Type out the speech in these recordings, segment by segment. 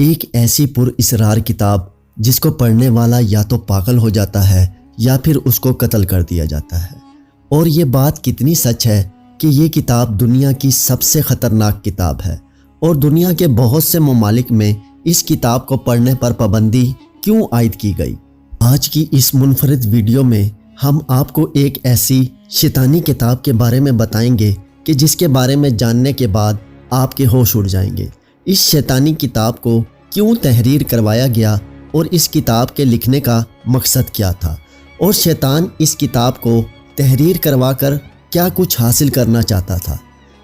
ایک ایسی پر اسرار کتاب جس کو پڑھنے والا یا تو پاگل ہو جاتا ہے یا پھر اس کو قتل کر دیا جاتا ہے۔ اور یہ بات کتنی سچ ہے کہ یہ کتاب دنیا کی سب سے خطرناک کتاب ہے، اور دنیا کے بہت سے ممالک میں اس کتاب کو پڑھنے پر پابندی کیوں عائد کی گئی۔ آج کی اس منفرد ویڈیو میں ہم آپ کو ایک ایسی شیطانی کتاب کے بارے میں بتائیں گے کہ جس کے بارے میں جاننے کے بعد آپ کے ہوش اڑ جائیں گے۔ اس شیطانی کتاب کو کیوں تحریر کروایا گیا اور اس کتاب کے لکھنے کا مقصد کیا تھا، اور شیطان اس کتاب کو تحریر کروا کر کیا کچھ حاصل کرنا چاہتا تھا۔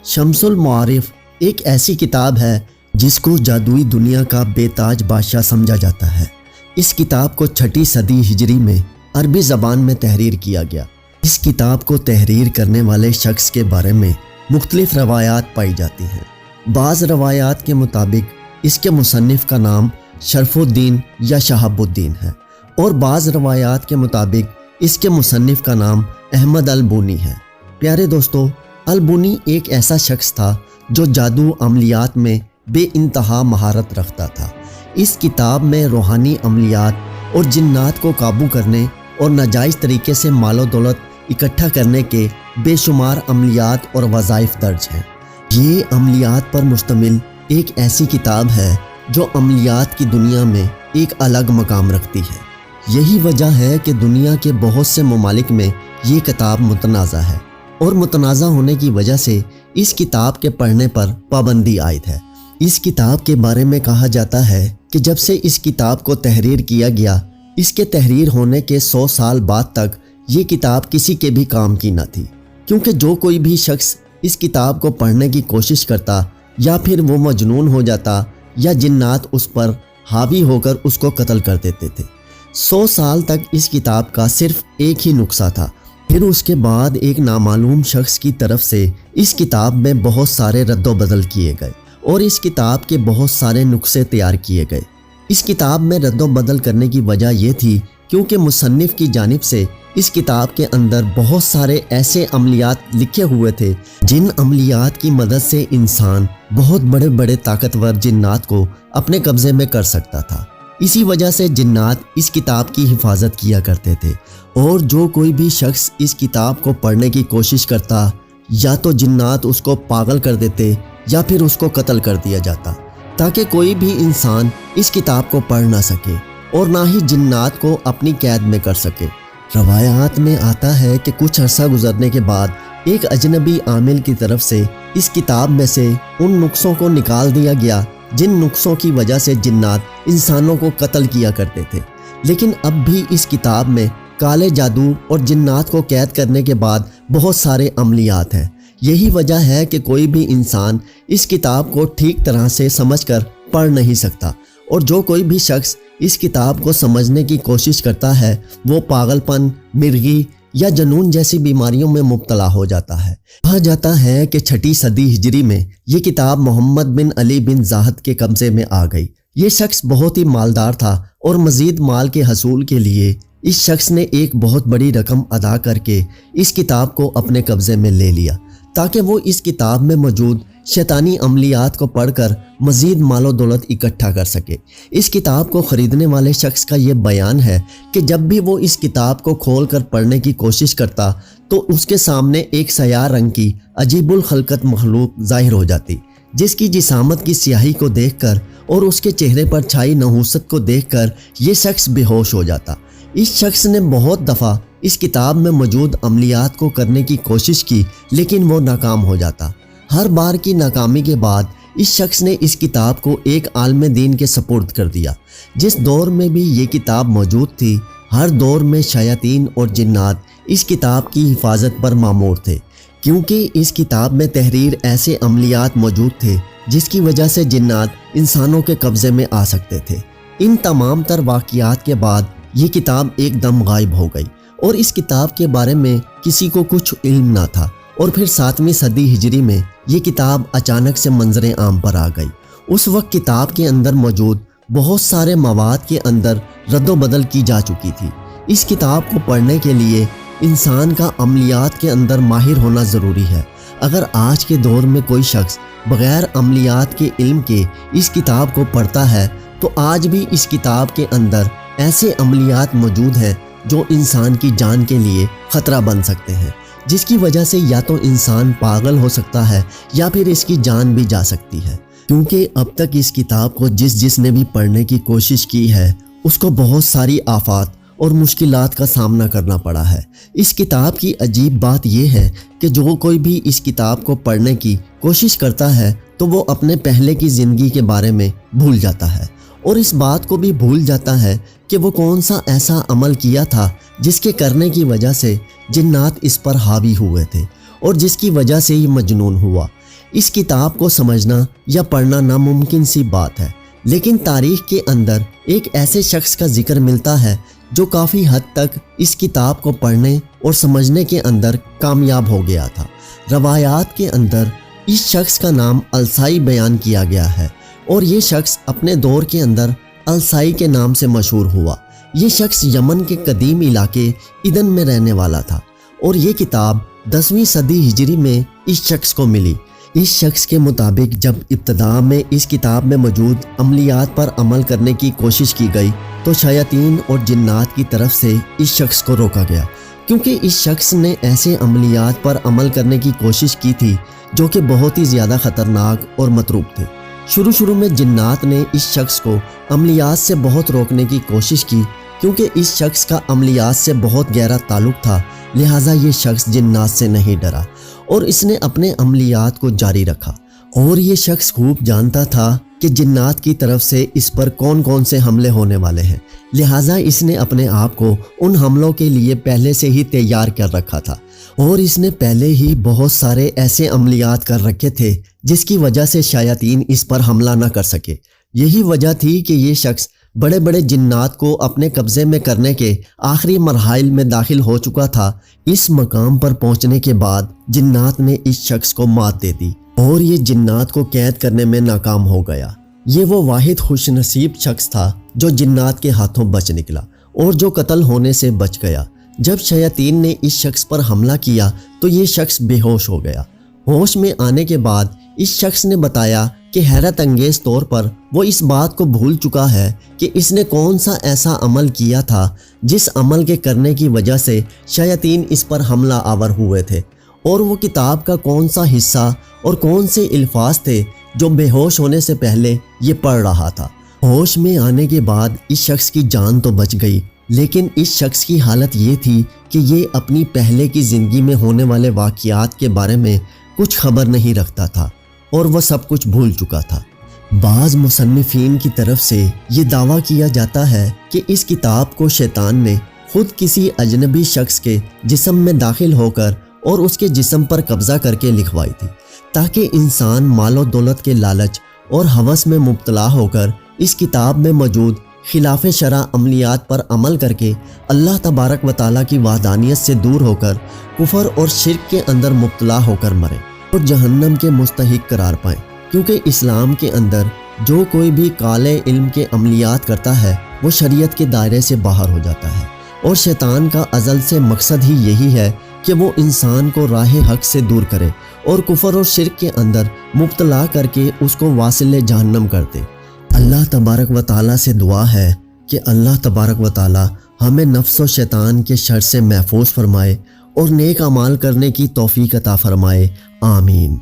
شمس المعارف ایک ایسی کتاب ہے جس کو جادوئی دنیا کا بے تاج بادشاہ سمجھا جاتا ہے۔ اس کتاب کو 6 صدی ہجری میں عربی زبان میں تحریر کیا گیا۔ اس کتاب کو تحریر کرنے والے شخص کے بارے میں مختلف روایات پائی جاتی ہیں۔ بعض روایات کے مطابق اس کے مصنف کا نام شرف الدین یا شہاب الدین ہے، اور بعض روایات کے مطابق اس کے مصنف کا نام احمد البونی ہے۔ پیارے دوستو، البونی ایک ایسا شخص تھا جو جادو عملیات میں بے انتہا مہارت رکھتا تھا۔ اس کتاب میں روحانی عملیات اور جنات کو قابو کرنے اور ناجائز طریقے سے مال و دولت اکٹھا کرنے کے بے شمار عملیات اور وظائف درج ہیں۔ یہ عملیات پر مشتمل ایک ایسی کتاب ہے جو عملیات کی دنیا میں ایک الگ مقام رکھتی ہے۔ یہی وجہ ہے کہ دنیا کے بہت سے ممالک میں یہ کتاب متنازع ہے، اور متنازع ہونے کی وجہ سے اس کتاب کے پڑھنے پر پابندی عائد ہے۔ اس کتاب کے بارے میں کہا جاتا ہے کہ جب سے اس کتاب کو تحریر کیا گیا، اس کے تحریر ہونے کے 100 سال بعد تک یہ کتاب کسی کے بھی کام کی نہ تھی، کیونکہ جو کوئی بھی شخص اس کتاب کو پڑھنے کی کوشش کرتا یا پھر وہ مجنون ہو جاتا یا جنات اس پر حاوی ہو کر اس کو قتل کر دیتے تھے۔ 100 سال تک اس کتاب کا صرف ایک ہی نسخہ تھا۔ پھر اس کے بعد ایک نامعلوم شخص کی طرف سے اس کتاب میں بہت سارے رد و بدل کیے گئے، اور اس کتاب کے بہت سارے نسخے تیار کیے گئے۔ اس کتاب میں رد و بدل کرنے کی وجہ یہ تھی کیونکہ مصنف کی جانب سے اس کتاب کے اندر بہت سارے ایسے عملیات لکھے ہوئے تھے جن عملیات کی مدد سے انسان بہت بڑے بڑے طاقتور جنات کو اپنے قبضے میں کر سکتا تھا۔ اسی وجہ سے جنات اس کتاب کی حفاظت کیا کرتے تھے، اور جو کوئی بھی شخص اس کتاب کو پڑھنے کی کوشش کرتا یا تو جنات اس کو پاگل کر دیتے یا پھر اس کو قتل کر دیا جاتا، تاکہ کوئی بھی انسان اس کتاب کو پڑھ نہ سکے اور نہ ہی جنات کو اپنی قید میں کر سکے۔ روایات میں آتا ہے کہ کچھ عرصہ گزرنے کے بعد ایک اجنبی عامل کی طرف سے اس کتاب میں سے ان نسخوں کو نکال دیا گیا جن نسخوں کی وجہ سے جنات انسانوں کو قتل کیا کرتے تھے، لیکن اب بھی اس کتاب میں کالے جادو اور جنات کو قید کرنے کے بعد بہت سارے عملیات ہیں۔ یہی وجہ ہے کہ کوئی بھی انسان اس کتاب کو ٹھیک طرح سے سمجھ کر پڑھ نہیں سکتا، اور جو کوئی بھی شخص اس کتاب کو سمجھنے کی کوشش کرتا ہے وہ پاگل پن، مرگی یا جنون جیسی بیماریوں میں مبتلا ہو جاتا ہے۔ کہا جاتا ہے کہ 6 صدی ہجری میں یہ کتاب محمد بن علی بن زاہد کے قبضے میں آ گئی۔ یہ شخص بہت ہی مالدار تھا، اور مزید مال کے حصول کے لیے اس شخص نے ایک بہت بڑی رقم ادا کر کے اس کتاب کو اپنے قبضے میں لے لیا، تاکہ وہ اس کتاب میں موجود شیطانی عملیات کو پڑھ کر مزید مال و دولت اکٹھا کر سکے۔ اس کتاب کو خریدنے والے شخص کا یہ بیان ہے کہ جب بھی وہ اس کتاب کو کھول کر پڑھنے کی کوشش کرتا تو اس کے سامنے ایک سیاہ رنگ کی عجیب الخلقت مخلوق ظاہر ہو جاتی، جس کی جسامت کی سیاہی کو دیکھ کر اور اس کے چہرے پر چھائی نحوست کو دیکھ کر یہ شخص بے ہوش ہو جاتا۔ اس شخص نے بہت دفعہ اس کتاب میں موجود عملیات کو کرنے کی کوشش کی، لیکن وہ ناکام ہو جاتا۔ ہر بار کی ناکامی کے بعد اس شخص نے اس کتاب کو ایک عالم دین کے سپرد کر دیا۔ جس دور میں بھی یہ کتاب موجود تھی، ہر دور میں شیاطین اور جنات اس کتاب کی حفاظت پر مامور تھے، کیونکہ اس کتاب میں تحریر ایسے عملیات موجود تھے جس کی وجہ سے جنات انسانوں کے قبضے میں آ سکتے تھے۔ ان تمام تر واقعات کے بعد یہ کتاب ایک دم غائب ہو گئی، اور اس کتاب کے بارے میں کسی کو کچھ علم نہ تھا۔ اور پھر 7ویں صدی ہجری میں یہ کتاب اچانک سے منظر عام پر آ گئی۔ اس وقت کتاب کے اندر موجود بہت سارے مواد کے اندر رد و بدل کی جا چکی تھی۔ اس کتاب کو پڑھنے کے لیے انسان کا عملیات کے اندر ماہر ہونا ضروری ہے۔ اگر آج کے دور میں کوئی شخص بغیر عملیات کے علم کے اس کتاب کو پڑھتا ہے تو آج بھی اس کتاب کے اندر ایسے عملیات موجود ہیں جو انسان کی جان کے لیے خطرہ بن سکتے ہیں، جس کی وجہ سے یا تو انسان پاگل ہو سکتا ہے یا پھر اس کی جان بھی جا سکتی ہے، کیونکہ اب تک اس کتاب کو جس نے بھی پڑھنے کی کوشش کی ہے اس کو بہت ساری آفات اور مشکلات کا سامنا کرنا پڑا ہے۔ اس کتاب کی عجیب بات یہ ہے کہ جو کوئی بھی اس کتاب کو پڑھنے کی کوشش کرتا ہے تو وہ اپنے پہلے کی زندگی کے بارے میں بھول جاتا ہے، اور اس بات کو بھی بھول جاتا ہے کہ وہ کون سا ایسا عمل کیا تھا جس کے کرنے کی وجہ سے جنات اس پر حاوی ہوئے تھے اور جس کی وجہ سے یہ مجنون ہوا۔ اس کتاب کو سمجھنا یا پڑھنا ناممکن سی بات ہے، لیکن تاریخ کے اندر ایک ایسے شخص کا ذکر ملتا ہے جو کافی حد تک اس کتاب کو پڑھنے اور سمجھنے کے اندر کامیاب ہو گیا تھا۔ روایات کے اندر اس شخص کا نام السائی بیان کیا گیا ہے، اور یہ شخص اپنے دور کے اندر السائی کے نام سے مشہور ہوا۔ یہ شخص یمن کے قدیم علاقے عدن میں رہنے والا تھا، اور یہ کتاب 10ویں صدی ہجری میں اس شخص کو ملی۔ اس شخص کے مطابق جب ابتدا میں اس کتاب میں موجود عملیات پر عمل کرنے کی کوشش کی گئی تو شیاطین اور جنات کی طرف سے اس شخص کو روکا گیا، کیونکہ اس شخص نے ایسے عملیات پر عمل کرنے کی کوشش کی تھی جو کہ بہت ہی زیادہ خطرناک اور متروک تھے۔ شروع میں جنات نے اس شخص کو عملیات سے بہت روکنے کی کوشش کی، کیونکہ اس شخص کا عملیات سے بہت گہرا تعلق تھا، لہٰذا یہ شخص جنات سے نہیں ڈرا اور اس نے اپنے عملیات کو جاری رکھا۔ اور یہ شخص خوب جانتا تھا کہ جنات کی طرف سے اس پر کون سے حملے ہونے والے ہیں، لہٰذا اس نے اپنے آپ کو ان حملوں کے لیے پہلے سے ہی تیار کر رکھا تھا، اور اس نے پہلے ہی بہت سارے ایسے عملیات کر رکھے تھے جس کی وجہ سے شیاطین اس پر حملہ نہ کر سکے۔ یہی وجہ تھی کہ یہ شخص بڑے جنات کو اپنے قبضے میں کرنے کے آخری مراحل میں داخل ہو چکا تھا۔ اس مقام پر پہنچنے کے بعد جنات نے اس شخص کو مات دے دی اور یہ جنات کو قید کرنے میں ناکام ہو گیا۔ یہ وہ واحد خوش نصیب شخص تھا جو جنات کے ہاتھوں بچ نکلا اور جو قتل ہونے سے بچ گیا۔ جب شیاطین نے اس شخص پر حملہ کیا تو یہ شخص بے ہوش ہو گیا۔ ہوش میں آنے کے بعد اس شخص نے بتایا کہ حیرت انگیز طور پر وہ اس بات کو بھول چکا ہے کہ اس نے کون سا ایسا عمل کیا تھا جس عمل کے کرنے کی وجہ سے شیاطین اس پر حملہ آور ہوئے تھے، اور وہ کتاب کا کون سا حصہ اور کون سے الفاظ تھے جو بے ہوش ہونے سے پہلے یہ پڑھ رہا تھا۔ ہوش میں آنے کے بعد اس شخص کی جان تو بچ گئی، لیکن اس شخص کی حالت یہ تھی کہ یہ اپنی پہلے کی زندگی میں ہونے والے واقعات کے بارے میں کچھ خبر نہیں رکھتا تھا اور وہ سب کچھ بھول چکا تھا۔ بعض مصنفین کی طرف سے یہ دعویٰ کیا جاتا ہے کہ اس کتاب کو شیطان نے خود کسی اجنبی شخص کے جسم میں داخل ہو کر اور اس کے جسم پر قبضہ کر کے لکھوائی تھی، تاکہ انسان مال و دولت کے لالچ اور ہوس میں مبتلا ہو کر اس کتاب میں موجود خلاف شرع عملیات پر عمل کر کے اللہ تبارک و تعالیٰ کی وحدانیت سے دور ہو کر کفر اور شرک کے اندر مبتلا ہو کر مرے اور جہنم کے مستحق قرار پائیں، کیونکہ اسلام کے اندر جو کوئی بھی کالے علم کے عملیات کرتا ہے وہ شریعت کے دائرے سے باہر ہو جاتا ہے، اور شیطان کا ازل سے مقصد ہی یہی ہے کہ وہ انسان کو راہ حق سے دور کرے اور کفر اور شرک کے اندر مبتلا کر کے اس کو واصل جہنم کر دے۔ اللہ تبارک و تعالیٰ سے دعا ہے کہ اللہ تبارک و تعالیٰ ہمیں نفس و شیطان کے شر سے محفوظ فرمائے اور نیک اعمال کرنے کی توفیق عطا فرمائے، آمین۔